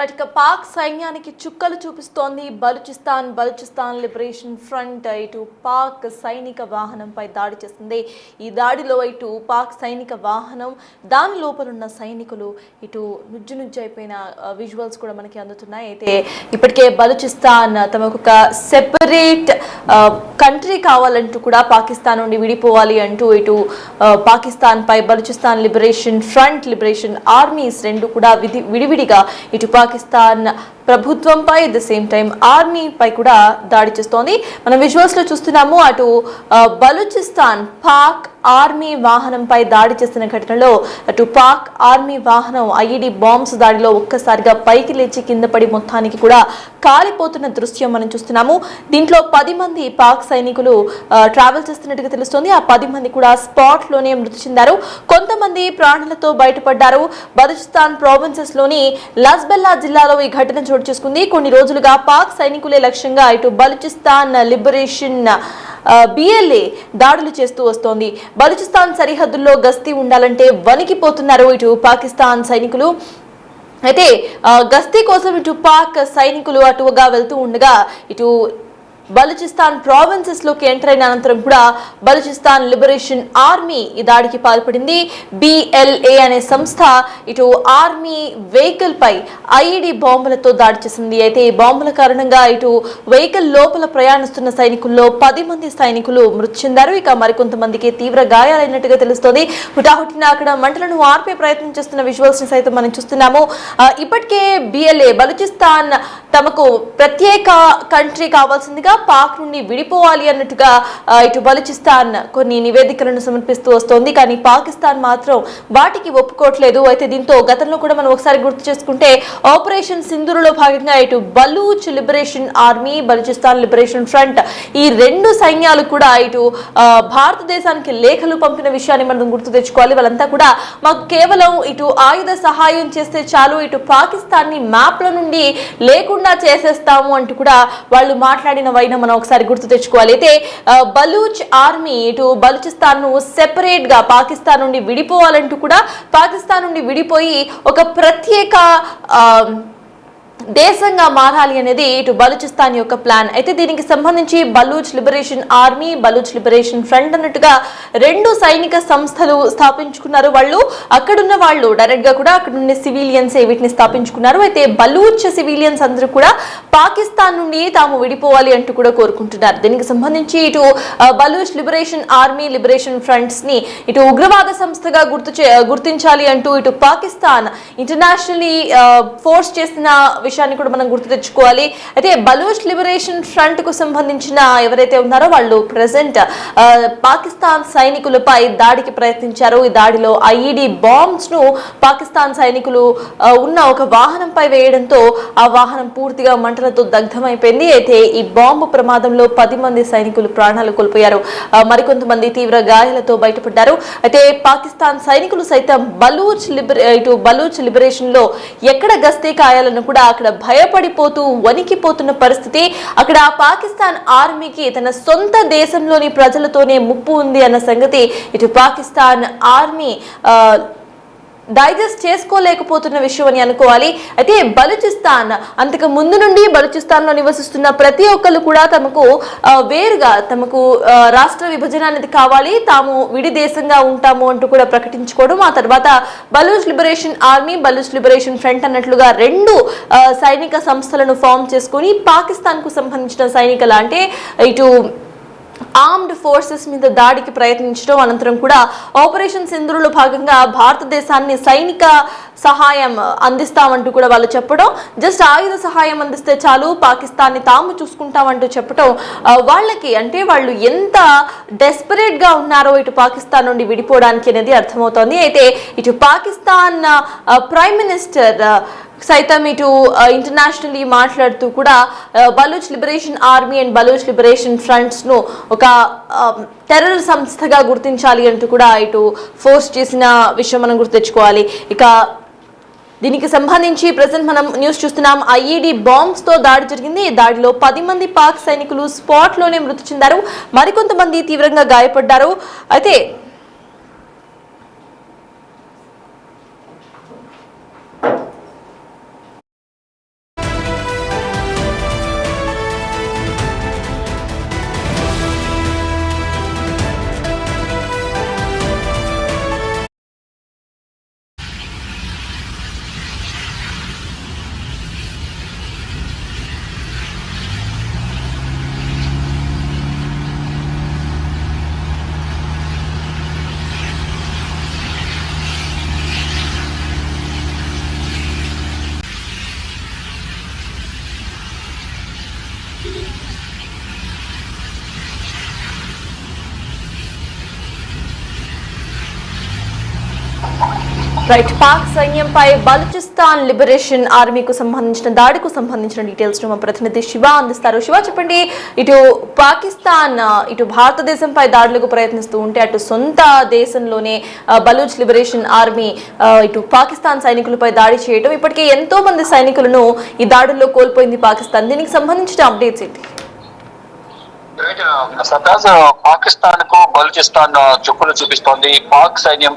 Right Pak సైన్యానికి చుక్కలు చూపిస్తోంది బలూచిస్తాన్ లిబరేషన్ ఫ్రంట్. ఇటు పాక్ సైనిక వాహనంపై దాడి చేస్తుంది. ఈ దాడిలో ఇటు పాక్ సైనిక వాహనం, దాని లోపల ఉన్న సైనికులు ఇటు నుజ్జునుజ్జైపోయిన విజువల్స్ కూడా మనకి అందుతున్నాయి. అయితే ఇప్పటికే బలూచిస్తాన్ తమకు ఒక సెపరేట్ కంట్రీ కావాలంటూ కూడా పాకిస్తాన్ నుండి విడిపోవాలి అంటూ ఇటు పాకిస్తాన్ పై Balochistan liberation front, liberation armies రెండు కూడా విడివిడిగా ఇటు పాకిస్తాన్ ప్రభుత్వంపై at the same time army పై కూడా దాడి చేస్తోంది. మనం విజువల్స్ లో చూస్తున్నాము. అటు బలూచిస్తాన్ పాక్ ఆర్మీ వాహనంపై దాడి చేసిన ఘటనలో అటు పాక్ ఆర్మీ వాహనం ఐఈడి బాంబ్స్ దాడిలో ఒక్కసారిగా పైకి లేచి కింద పడి మొత్తానికి కూడా కాలిపోతున్న దృశ్యం మనం చూస్తున్నాము. దీంట్లో 10 మంది పాక్ సైనికులు ట్రావెల్ చేస్తున్నట్టుగా తెలుస్తోంది. ఆ 10 మంది కూడా స్పాట్ లోనే మృతి చెందారు. కొంతమంది ప్రాణాలతో బయటపడ్డారు. బలూచిస్తాన్ ప్రావిన్సెస్ లోని లజ్బెల్లా జిల్లాలో ఈ ఘటన చోటు చేసుకుంది. కొన్ని రోజులుగా పాక్ సైనికులే లక్ష్యంగా ఇటు బలూచిస్తాన్ లిబరేషన్ బిఎల్ఏ దాడులు చేస్తూ వస్తోంది. బలూచిస్తాన్ సరిహద్దుల్లో గస్తీ ఉండాలంటే వణికిపోతున్నారు ఇటు పాకిస్తాన్ సైనికులు. అయితే గస్తీ కోసం ఇటు పాక్ సైనికులు అటుగా వెళ్తూ ఉండగా ఇటు బలూచిస్తాన్ ప్రావిన్సెస్ లోకి ఎంటర్ అయిన అనంతరం కూడా బలూచిస్తాన్ లిబరేషన్ ఆర్మీ ఈ దాడికి పాల్పడింది. బిఎల్ఏ అనే సంస్థ ఇటు ఆర్మీ వెహికల్ పై ఐఈడి బాంబులతో దాడి చేసింది. అయితే ఈ బాంబుల కారణంగా ఇటు వెహికల్ లోపల ప్రయాణిస్తున్న సైనికుల్లో 10 మంది సైనికులు మృతి చెందారు. ఇక మరికొంతమందికి తీవ్ర గాయాలైనట్టుగా తెలుస్తోంది. హుటాహుటిన అక్కడ మంటలను ఆర్పే ప్రయత్నం చేస్తున్న విజువల్స్ ని సైతం మనం చూస్తున్నాము. ఇప్పటికే బిఎల్ఏ బలూచిస్తాన్ తమకు ప్రత్యేక కంట్రీ కావాల్సిందిగా పాక్ నుండి విడిపోవాలి అన్నట్టుగా ఇటు బలూచిస్తాన్ కొన్ని నివేదికలను సమర్పిస్తూ వస్తోంది. కానీ పాకిస్తాన్ మాత్రం వాటికి ఒప్పుకోవట్లేదు. అయితే దీంతో గతంలో కూడా మనం ఒకసారి గుర్తు చేసుకుంటే ఆపరేషన్ సింధూరులో భాగంగా ఇటు Baloch liberation army, Balochistan liberation front ఈ రెండు సైన్యాలు కూడా ఇటు భారతదేశానికి లేఖలు పంపిన విషయాన్ని మనం గుర్తు తెచ్చుకోవాలి. వాళ్ళంతా కూడా మాకు కేవలం ఇటు ఆయుధ సహాయం చేస్తే చాలు, ఇటు పాకిస్తాన్ ని మ్యాప్ల నుండి లేకుండా చేసేస్తాము అంటూ కూడా వాళ్ళు మాట్లాడిన వైన మనం ఒకసారి గుర్తు తెచ్చుకోవాలి. అయితే బలూచ్ ఆర్మీ ఇటు బలూచిస్తాన్ ను సెపరేట్ గా పాకిస్తాన్ నుండి విడిపోవాలంటూ కూడా పాకిస్తాన్ నుండి విడిపోయి ఒక ప్రత్యేక దేశంగా మారాలి అనేది ఇటు బలూచిస్తాన్ యొక్క ప్లాన్. అయితే దీనికి సంబంధించి Baloch liberation army, Baloch liberation front అన్నట్టుగా రెండు సైనిక సంస్థలు స్థాపించుకున్నారు. వాళ్ళు అక్కడున్న వాళ్ళు డైరెక్ట్ గా కూడా అక్కడున్న సివిలియన్స్ వీటిని స్థాపించుకున్నారు. అయితే బలూచ్ సివిలియన్స్ అందరూ కూడా పాకిస్తాన్ నుండి తాము విడిపోవాలి అంటూ కూడా కోరుకుంటున్నారు. దీనికి సంబంధించి ఇటు Baloch liberation army, liberation fronts ని ఇటు ఉగ్రవాద సంస్థగా గుర్తించాలి అంటూ ఇటు పాకిస్తాన్ ఇంటర్నేషనల్లీ ఫోర్స్ చేసిన విషయాన్ని కూడా మనం గుర్తు తెచ్చుకోవాలి. అయితే బలూచ్ లిబరేషన్ ఫ్రంట్ కు సంబంధించిన ఎవరైతే ఉన్నారో వాళ్ళు ప్రెసెంట్ పాకిస్తాన్ సైనికులపై దాడికి ప్రయత్నించారు. ఈ దాడిలో ఐఈడి బాంబ్స్ ను పాకిస్తాన్ సైనికులు ఉన్న ఒక వాహనంపై వేయడంతో ఆ వాహనం పూర్తిగా మంటలతో దగ్ధమైపోయింది. అయితే ఈ బాంబు ప్రమాదంలో 10 మంది సైనికులు ప్రాణాలు కోల్పోయారు. మరికొంతమంది తీవ్ర గాయాలతో బయటపడ్డారు. అయితే పాకిస్తాన్ సైనికులు సైతం బలూచ్ లిబరేషన్ లో ఎక్కడ గస్తీ కాయాలను కూడా అక్కడ భయపడిపోతూ వణికిపోతున్న పరిస్థితి. అక్కడ పాకిస్తాన్ ఆర్మీకి తన సొంత దేశంలోని ప్రజలతోనే ముప్పు ఉంది అన్న సంగతి ఇటు పాకిస్తాన్ ఆర్మీ డైజెస్ట్ చేసుకోలేకపోతున్న విషయం అని అనుకోవాలి. అయితే బలూచిస్తాన్ అంతకు ముందు నుండి బలూచిస్తాన్ లో నివసిస్తున్న ప్రతి ఒక్కరు కూడా తమకు వేరుగా తమకు రాష్ట్ర విభజన అనేది కావాలి, తాము విడి దేశంగా ఉంటాము అంటూ కూడా ప్రకటించుకోవడం. ఆ తర్వాత Baloch liberation army, Baloch liberation front అన్నట్లుగా రెండు సైనిక సంస్థలను ఫామ్ చేసుకుని పాకిస్తాన్ కు సంబంధించిన సైనికులు అంటే ఇటు ఆర్మ్డ్ ఫోర్సెస్ మీద దాడికి ప్రయత్నించడం, అనంతరం కూడా ఆపరేషన్ సింధూరులో భాగంగా భారతదేశాన్ని సైనిక సహాయం అందిస్తామంటూ కూడా వాళ్ళు చెప్పడం, జస్ట్ ఆయుధ సహాయం అందిస్తే చాలు, పాకిస్తాన్ ని తాము చూసుకుంటామంటూ చెప్పడం వాళ్ళకి అంటే వాళ్ళు ఎంత డెస్పరేట్ గా ఉన్నారో ఇటు పాకిస్తాన్ నుండి విడిపోవడానికి అనేది అర్థమవుతోంది. అయితే ఇటు పాకిస్తాన్ ప్రైమ్ మినిస్టర్ సైతం ఇటు ఇంటర్నేషనల్లీ మాట్లాడుతూ కూడా Baloch liberation army and Baloch liberation fronts ను ఒక టెర్రర్ సంస్థగా గుర్తించాలి అంటూ కూడా ఇటు ఫోర్స్ చేసిన విషయం మనం గుర్తు తెచ్చుకోవాలి. ఇక దీనికి సంబంధించి ప్రెసెంట్ మనం న్యూస్ చూస్తున్నాం. ఐఈడి బాంబ్స్ తో దాడి జరిగింది. ఈ దాడిలో 10 మంది పాక్ సైనికులు స్పాట్ లోనే మృతి చెందారు. మరికొంతమంది తీవ్రంగా గాయపడ్డారు. అయితే రైట్, పాక్ సైన్యంపై బలూచిస్తాన్ లిబరేషన్ ఆర్మీకు సంబంధించిన దాడికి సంబంధించిన డీటెయిల్స్ మా ప్రతినిధి శివ అందిస్తారు. శివ, చెప్పండి, ఇటు పాకిస్తాన్ ఇటు భారతదేశంపై దాడులకు ప్రయత్నిస్తూ ఉంటే అటు సొంత దేశంలోనే బలూచ్ లిబరేషన్ ఆర్మీ ఇటు పాకిస్తాన్ సైనికులపై దాడి చేయడం, ఇప్పటికే ఎంతో మంది సైనికులను ఈ దాడుల్లో కోల్పోయింది పాకిస్తాన్. దీనికి సంబంధించిన అప్డేట్స్ ఏంటి? పాకిస్తాన్ కు బలూచిస్తాన్ చుక్కులు చూపిస్తోంది. పాక్ సైన్యం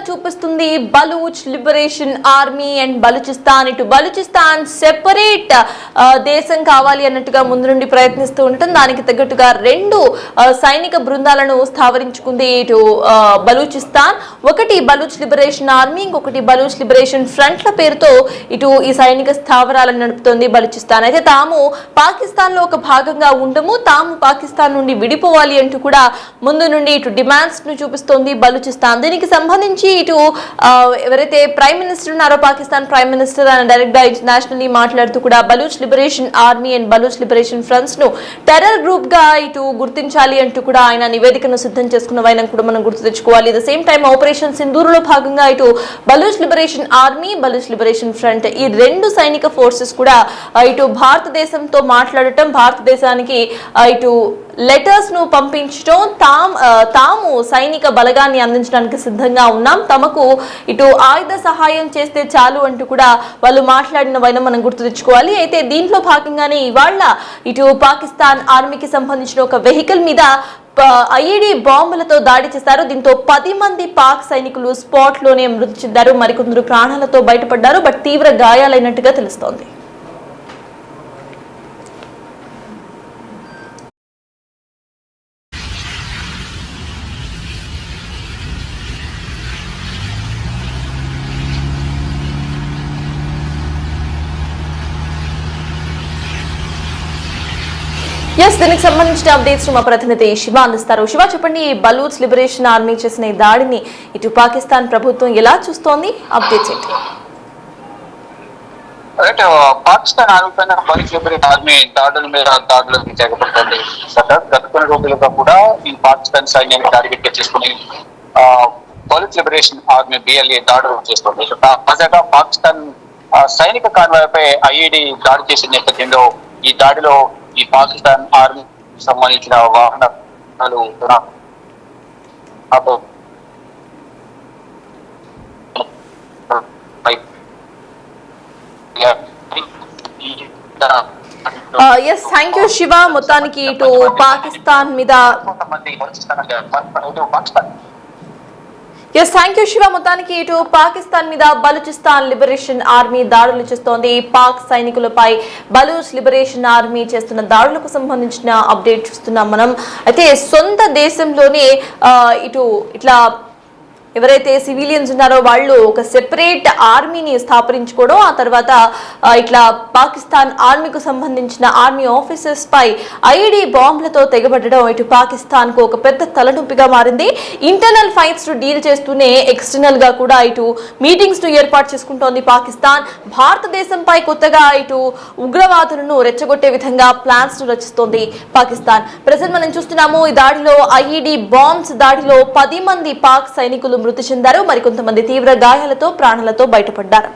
చూపిస్తుంది Baloch liberation army and Balochistan. ఇటు బలూచిస్తాన్ సెపరేట్ దేశం కావాలి అన్నట్టుగా ముందు నుండి ప్రయత్నిస్తూ ఉండటం, దానికి తగ్గట్టుగా రెండు సైనిక బృందాలను స్థావరించుకుంది ఇటు బలూచిస్తాన్. ఒకటి బలూచ్ లిబరేషన్ ఆర్మీ, ఇంకొకటి బలూచ్ లిబరేషన్ ఫ్రంట్ల పేరుతో ఇటు ఈ సైనిక స్థావరాలను నడుపుతోంది బలూచిస్తాన్. అయితే తాము పాకిస్తాన్ లో ఒక భాగంగా ఉండము, తాము పాకిస్తాన్ నుండి విడిపోవాలి అంటూ కూడా ముందు నుండి ఇటు డిమాండ్స్ ను చూపిస్తోంది బలూచిస్తాన్. దీనికి సంబంధించి ఇటు ఎవరైతే ప్రైమ్ మినిస్టర్ ఉన్నారో పాకిస్తాన్ ప్రైమ్ మినిస్టర్ ఆయన డైరెక్ట్ గా ఇంటర్నేషనల్లీ మాట్లాడుతూ కూడా Baloch liberation army and Baloch liberation fronts ను టెర్రర్ గ్రూప్ గా ఇటు గుర్తించాలి అంటూ కూడా ఆయన నివేదికను సిద్ధం చేసుకున్న వైనం కూడా మనం గుర్తు తెచ్చుకోవాలి. The same time operation Sindoor లో భాగంగా ఇటు Baloch liberation army, Baloch liberation front ఈ రెండు సైనిక ఫోర్సెస్ కూడా ఇటు భారతదేశంతో మాట్లాడటం, భారతదేశానికి ఇటు లెటర్స్ ను పంపించడం, తాము సైనిక బలగాన్ని అందించడానికి సిద్ధంగా ఉన్నాం, తమకు ఇటు ఆయుధ సహాయం చేస్తే చాలు అంటూ కూడా వాళ్ళు మాట్లాడిన వైనం మనం గుర్తు తెచ్చుకోవాలి. అయితే దీంట్లో భాగంగానే ఇవాళ ఇటు పాకిస్తాన్ ఆర్మీకి సంబంధించిన ఒక వెహికల్ మీద ఐఈడీ బాంబులతో దాడి చేశారు. దీంతో 10 మంది పాక్ సైనికులు స్పాట్ లోనే మృతి చెందారు, మరికొందరు ప్రాణాలతో బయటపడ్డారు, బట్ తీవ్ర గాయాలైనట్టుగా తెలుస్తోంది. దీనికి సంబంధించిన అప్డేట్స్ మా ప్రతినిధి శివ అందిస్తారు. శివ, చెప్పండి, బలూచ్ లిబరేషన్ ఆర్మీ చేసిన ఈ దాడిని ఇటు పాకిస్తాన్ ప్రభుత్వం ఎలా చూస్తోంది? అప్డేట్స్ ఏంటి? పాకిస్తాన్ ఆరోపణ బలూచ్ లిబరేషన్ ఆర్మీ దాడుల మీద దాడులకు తెగబడుతుంది. గత కొన్ని రోజులుగా కూడా ఈ పాకిస్తాన్ సైన్యాన్ని టార్గెట్ చేసుకుని బలూచ్ లిబరేషన్ ఆర్మీ BLA దాడులు చేస్తుంది. తాజాగా పాకిస్తాన్ సైనిక కాన్వాయ్పై ఐఈడీ దాడి చేసిన నేపథ్యంలో ఈ దాడిలో ఈ పాకిస్తాన్ ఆర్మీ సంబంధించిన వాహనాలు థ్యాంక్ యూ శివ. మొత్తానికి ఇటు పాకిస్తాన్ మీద థ్యాంక్ యూ శివ. మొత్తానికి ఇటు పాకిస్తాన్ మీద బలూచిస్తాన్ లిబరేషన్ ఆర్మీ దాడులు చేస్తోంది. పాక్ సైనికులపై బలూచ్ లిబరేషన్ ఆర్మీ చేస్తున్న దాడులకు సంబంధించిన అప్డేట్ చూస్తున్నాం మనం. అయితే సొంత దేశంలోనే ఇటు ఇట్లా ఎవరైతే సివిలియన్స్ ఉన్నారో వాళ్ళు ఒక సెపరేట్ ఆర్మీని స్థాపించుకోవడం, ఆ తర్వాత ఇట్లా పాకిస్తాన్ ఆర్మీకు సంబంధించిన ఆర్మీ ఆఫీసర్స్ పై ఐఈడీ బాంబులతో తెగబడడం ఇటు పాకిస్తాన్ కు ఒక పెద్ద తలనొప్పిగా మారింది. ఇంటర్నల్ ఫైట్స్ ను డీల్ చేస్తూనే ఎక్స్టర్నల్ గా కూడా ఇటు మీటింగ్స్ ను ఏర్పాటు చేసుకుంటోంది పాకిస్తాన్. భారతదేశంపై కొత్తగా ఇటు ఉగ్రవాదులను రెచ్చగొట్టే విధంగా ప్లాన్స్ ను రచిస్తోంది పాకిస్తాన్. ప్రజెంట్ మనం చూస్తున్నాము, ఈ దాడిలో ఐఈడీ బాంబ్స్ దాడిలో 10 మంది పాక్ సైనికులు మృతి చెందారు, మరికొంతమంది తీవ్ర గాయాలతో ప్రాణాలతో బయటపడ్డారు.